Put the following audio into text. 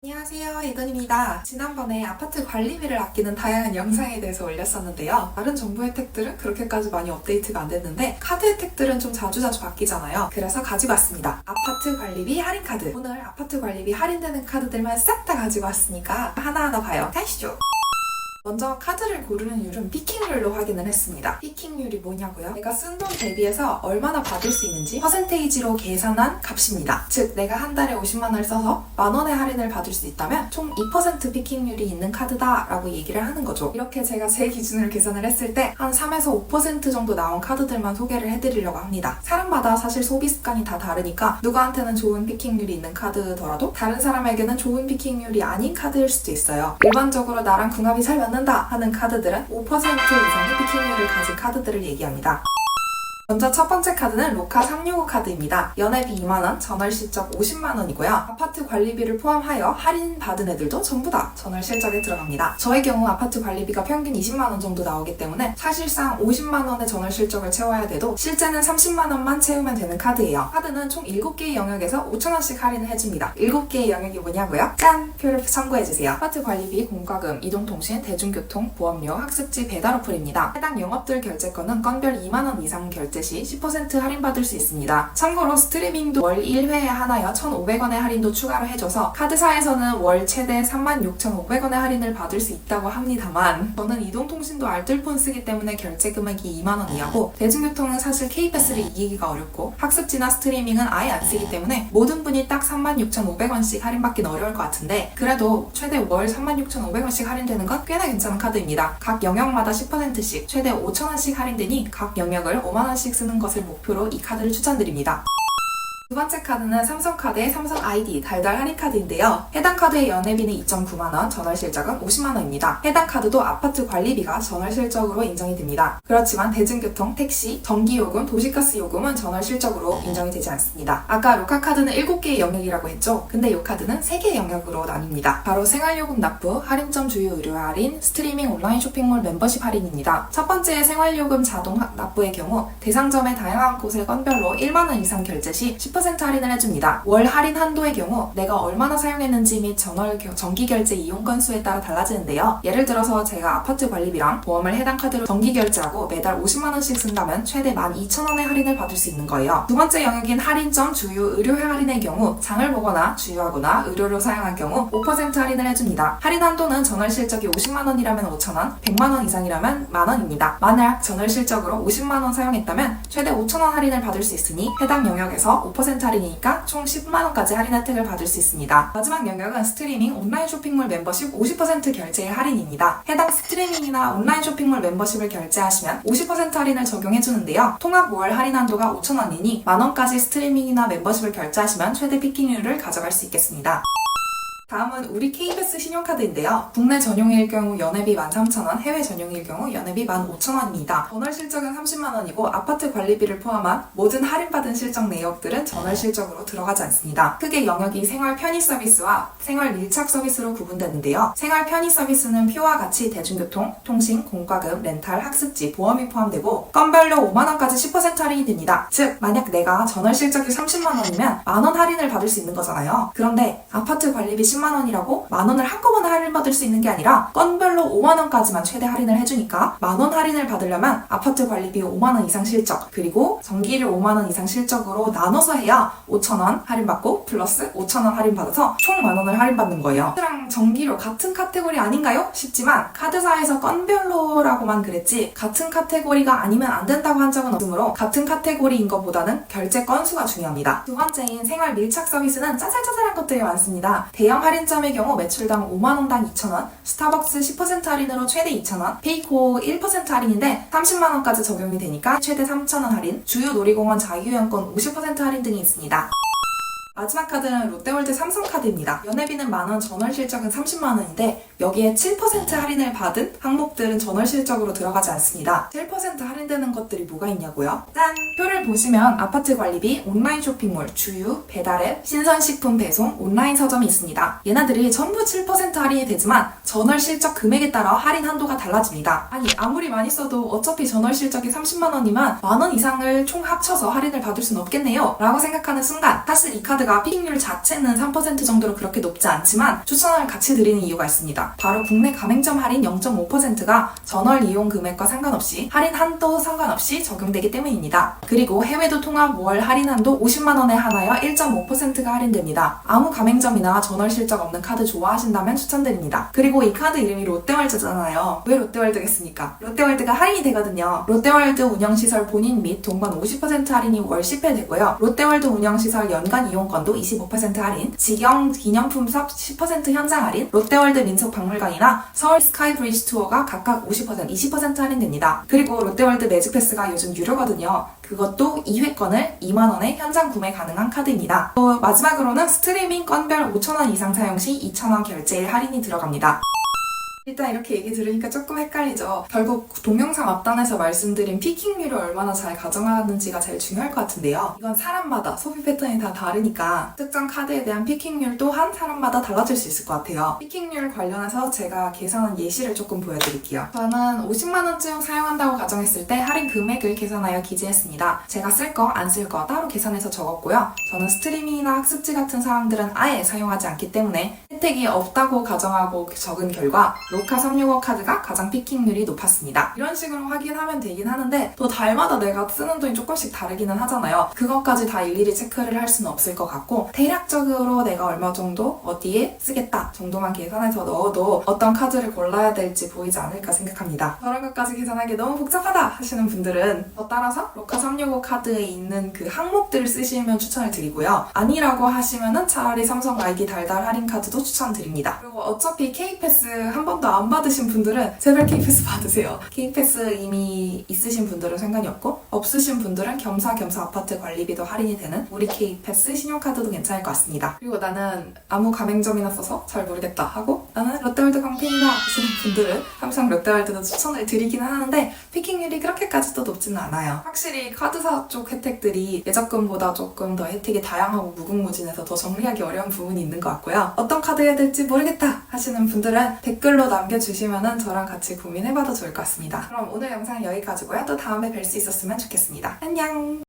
안녕하세요, 예건입니다. 지난번에 아파트 관리비를 아끼는 다양한 영상에 대해서 올렸었는데요. 다른 정부 혜택들은 그렇게까지 많이 업데이트가 안 됐는데 카드 혜택들은 좀 자주자주 바뀌잖아요. 그래서 가지고 왔습니다. 아파트 관리비 할인 카드. 오늘 아파트 관리비 할인되는 카드들만 싹 다 가지고 왔으니까 하나하나 봐요. 가시죠. 먼저 카드를 고르는 이유는 피킹률로 확인을 했습니다. 피킹률이 뭐냐고요? 내가 쓴 돈 대비해서 얼마나 받을 수 있는지 퍼센테이지로 계산한 값입니다. 즉 내가 한 달에 50만 원을 써서 만 원의 할인을 받을 수 있다면 총 2% 피킹률이 있는 카드다 라고 얘기를 하는 거죠. 이렇게 제가 제 기준으로 계산을 했을 때 한 3에서 5% 정도 나온 카드들만 소개를 해드리려고 합니다. 사람마다 사실 소비 습관이 다 다르니까 누구한테는 좋은 피킹률이 있는 카드더라도 다른 사람에게는 좋은 피킹률이 아닌 카드일 수도 있어요. 일반적으로 나랑 궁합이 잘 맞는다 하는 카드들은 5% 이상의 피킹률을 가진 카드들을 얘기합니다. 먼저 첫 번째 카드는 로카 365 카드입니다. 연회비 2만원, 전월 실적 50만원이고요. 아파트 관리비를 포함하여 할인 받은 애들도 전부 다 전월 실적에 들어갑니다. 저의 경우 아파트 관리비가 평균 20만원 정도 나오기 때문에 사실상 50만원의 전월 실적을 채워야 돼도 실제는 30만원만 채우면 되는 카드예요. 카드는 총 7개의 영역에서 5천원씩 할인을 해줍니다. 7개의 영역이 뭐냐고요? 짠! 표를 참고해주세요. 아파트 관리비, 공과금, 이동통신, 대중교통, 보험료, 학습지, 배달 어플입니다. 해당 영업들 결제권은 건별 2만원 이상 결제 시 10% 할인받을 수 있습니다. 참고로 스트리밍도 월 1회에 하나여 1,500원의 할인도 추가로 해줘서 카드사에서는 월 최대 36,500원의 할인을 받을 수 있다고 합니다만 저는 이동통신도 알뜰폰 쓰기 때문에 결제 금액이 2만원 이하고 대중교통은 사실 K패스를 이기기가 어렵고 학습지나 스트리밍은 아예 안 쓰기 때문에 모든 분이 딱 36,500원씩 할인받기는 어려울 것 같은데 그래도 최대 월 36,500원씩 할인되는 건 꽤나 괜찮은 카드입니다. 각 영역마다 10%씩 최대 5,000원씩 할인되니 각 영역을 5만원씩 쓰는 것을 목표로 이 카드를 추천드립니다. 두 번째 카드는 삼성카드의 삼성 ID 달달 할인 카드인데요. 해당 카드의 연회비는 2.9만원, 전월 실적은 50만원입니다. 해당 카드도 아파트 관리비가 전월 실적으로 인정이 됩니다. 그렇지만 대중교통, 택시, 전기요금, 도시가스 요금은 전월 실적으로 인정이 되지 않습니다. 아까 로카 카드는 7개의 영역이라고 했죠? 근데 이 카드는 3개의 영역으로 나뉩니다. 바로 생활요금 납부, 할인점 주요 의료 할인, 스트리밍 온라인 쇼핑몰 멤버십 할인입니다. 첫 번째 생활요금 자동 납부의 경우 대상점의 다양한 곳의 건별로 1만원 이상 결제 시 10% 할인을 해줍니다. 월 할인 한도의 경우 내가 얼마나 사용했는지 및 전월 정기 결제 이용 건수에 따라 달라지는데요. 예를 들어서 제가 아파트 관리비랑 보험을 해당 카드로 정기 결제하고 매달 50만원씩 쓴다면 최대 12,000원의 할인을 받을 수 있는 거예요. 두 번째 영역인 할인점 주요 의료 할인의 경우 장을 보거나 주유하거나 의료로 사용할 경우 5% 할인을 해줍니다. 할인 한도는 전월 실적이 50만원이라면 5,000원, 100만원 이상이라면 만원입니다. 만약 전월 실적으로 50만원 사용했다면 최대 5,000원 할인을 받을 수 있으니 해당 영역에서 5% 할인이니까 총 10만원까지 할인 혜택을 받을 수 있습니다. 마지막 영역은 스트리밍 온라인 쇼핑몰 멤버십 50% 결제의 할인입니다. 해당 스트리밍이나 온라인 쇼핑몰 멤버십을 결제하시면 50% 할인을 적용해주는데요. 통합 월 할인 한도가 5,000원이니 만원까지 스트리밍이나 멤버십을 결제하시면 최대 피킹률을 가져갈 수 있겠습니다. 다음은 우리 KBS 신용카드인데요. 국내 전용일 경우 연회비 13,000원, 해외 전용일 경우 연회비 15,000원입니다. 전월 실적은 30만원이고 아파트 관리비를 포함한 모든 할인받은 실적 내역들은 전월 실적으로 들어가지 않습니다. 크게 영역이 생활 편의 서비스와 생활 밀착 서비스로 구분되는데요. 생활 편의 서비스는 표와 같이 대중교통, 통신, 공과금, 렌탈, 학습지, 보험이 포함되고 건별로 5만원까지 10% 할인이 됩니다. 즉 만약 내가 전월 실적이 30만원이면 만원 할인을 받을 수 있는 거잖아요. 그런데 아파트 관리비 10만원이라고 만원을 한꺼번에 할인받을 수 있는 게 아니라 건별로 5만원까지만 최대 할인을 해주니까 만원 할인을 받으려면 아파트 관리비 5만원 이상 실적 그리고 전기료 5만원 이상 실적으로 나눠서 해야 5,000원 할인받고 플러스 5,000원 할인받아서 총 만원을 할인받는 거예요. 카드랑 전기료 같은 카테고리 아닌가요? 싶지만 카드사에서 건별로라고만 그랬지 같은 카테고리가 아니면 안 된다고 한 적은 없으므로 같은 카테고리인 것보다는 결제 건수가 중요합니다. 두 번째인 생활 밀착 서비스는 짜잘짜잘한 것들이 많습니다. 대형 할인점의 경우 매출당 5만원당 2,000원, 스타벅스 10% 할인으로 최대 2,000원, 페이코 1% 할인인데 30만원까지 적용이 되니까 최대 3,000원 할인, 주요 놀이공원 자유이용권 50% 할인 등이 있습니다. 마지막 카드는 롯데월드 삼성카드입니다. 연회비는 만원, 전월 실적은 30만원인데 여기에 7% 할인을 받은 항목들은 전월 실적으로 들어가지 않습니다. 7% 할인되는 것들이 뭐가 있냐고요? 짠! 표를 보시면 아파트 관리비, 온라인 쇼핑몰, 주유, 배달앱, 신선식품 배송, 온라인 서점이 있습니다. 얘네들이 전부 7% 할인이 되지만 전월 실적 금액에 따라 할인 한도가 달라집니다. 아니 아무리 많이 써도 어차피 전월 실적이 30만 원이면 만 원 이상을 총 합쳐서 할인을 받을 순 없겠네요 라고 생각하는 순간 사실 이 카드가 피익률 자체는 3% 정도로 그렇게 높지 않지만 추천을 같이 드리는 이유가 있습니다. 바로 국내 가맹점 할인 0.5%가 전월 이용 금액과 상관없이 할인 한도 상관없이 적용되기 때문입니다. 그리고 해외도 통합 월 할인 한도 50만 원에 하나여 1.5%가 할인됩니다. 아무 가맹점이나 전월 실적 없는 카드 좋아하신다면 추천드립니다. 그리고 이 카드 이름이 롯데월드잖아요. 왜 롯데월드겠습니까? 롯데월드가 할인이 되거든요. 롯데월드 운영시설 본인 및 동반 50% 할인이 월 10회 되고요. 롯데월드 운영시설 연간 이용권도 25% 할인, 직영 기념품 샵 10% 현장 할인, 롯데월드 민속박물관이나 서울 스카이브리지 투어가 각각 50%, 20% 할인됩니다. 그리고 롯데월드 매직패스가 요즘 유료거든요. 그것도 2회권을 2만원에 현장 구매 가능한 카드입니다. 또 마지막으로는 스트리밍 건별 5,000원 이상 사용 시 2,000원 결제일 할인이 들어갑니다. 일단 이렇게 얘기 들으니까 조금 헷갈리죠. 결국 동영상 앞단에서 말씀드린 피킹률을 얼마나 잘 가정하는지가 제일 중요할 것 같은데요. 이건 사람마다 소비 패턴이 다 다르니까 특정 카드에 대한 피킹률 또한 사람마다 달라질 수 있을 것 같아요. 피킹률 관련해서 제가 계산한 예시를 조금 보여드릴게요. 저는 50만원쯤 사용한다고 가정했을 때 할인 금액을 계산하여 기재했습니다. 제가 쓸 거, 안 쓸 거 따로 계산해서 적었고요. 저는 스트리밍이나 학습지 같은 사항들은 아예 사용하지 않기 때문에 혜택이 없다고 가정하고 적은 결과 로카 365 카드가 가장 피킹률이 높았습니다. 이런 식으로 확인하면 되긴 하는데 또 달마다 내가 쓰는 돈이 조금씩 다르기는 하잖아요. 그것까지 다 일일이 체크를 할 수는 없을 것 같고 대략적으로 내가 얼마 정도 어디에 쓰겠다 정도만 계산해서 넣어도 어떤 카드를 골라야 될지 보이지 않을까 생각합니다. 저런 것까지 계산하기 너무 복잡하다 하시는 분들은 따라서 로카 365 카드에 있는 그 항목들을 쓰시면 추천을 드리고요. 아니라고 하시면은 차라리 삼성 아이디 달달 할인 카드도 추천드립니다. 그리고 어차피 K패스 한 번도 안 받으신 분들은 제발 K패스 받으세요. K패스 이미 있으신 분들은 상관이 없고 없으신 분들은 겸사겸사 아파트 관리비도 할인이 되는 우리 K패스 신용카드도 괜찮을 것 같습니다. 그리고 나는 아무 가맹점이나 써서 잘 모르겠다 하고 나는 롯데월드 광팬이다 하시는 분들은 항상 롯데월드도 추천을 드리기는 하는데 피킹률이 그렇게까지도 높지는 않아요. 확실히 카드사 쪽 혜택들이 예적금보다 조금 더 혜택이 다양하고 무궁무진해서 더 정리하기 어려운 부분이 있는 것 같고요. 어떤 카드 해야 될지 모르겠다 하시는 분들은 댓글로 남겨주시면 저랑 같이 고민해봐도 좋을 것 같습니다. 그럼 오늘 영상은 여기까지고요. 또 다음에 뵐 수 있었으면 좋겠습니다. 안녕!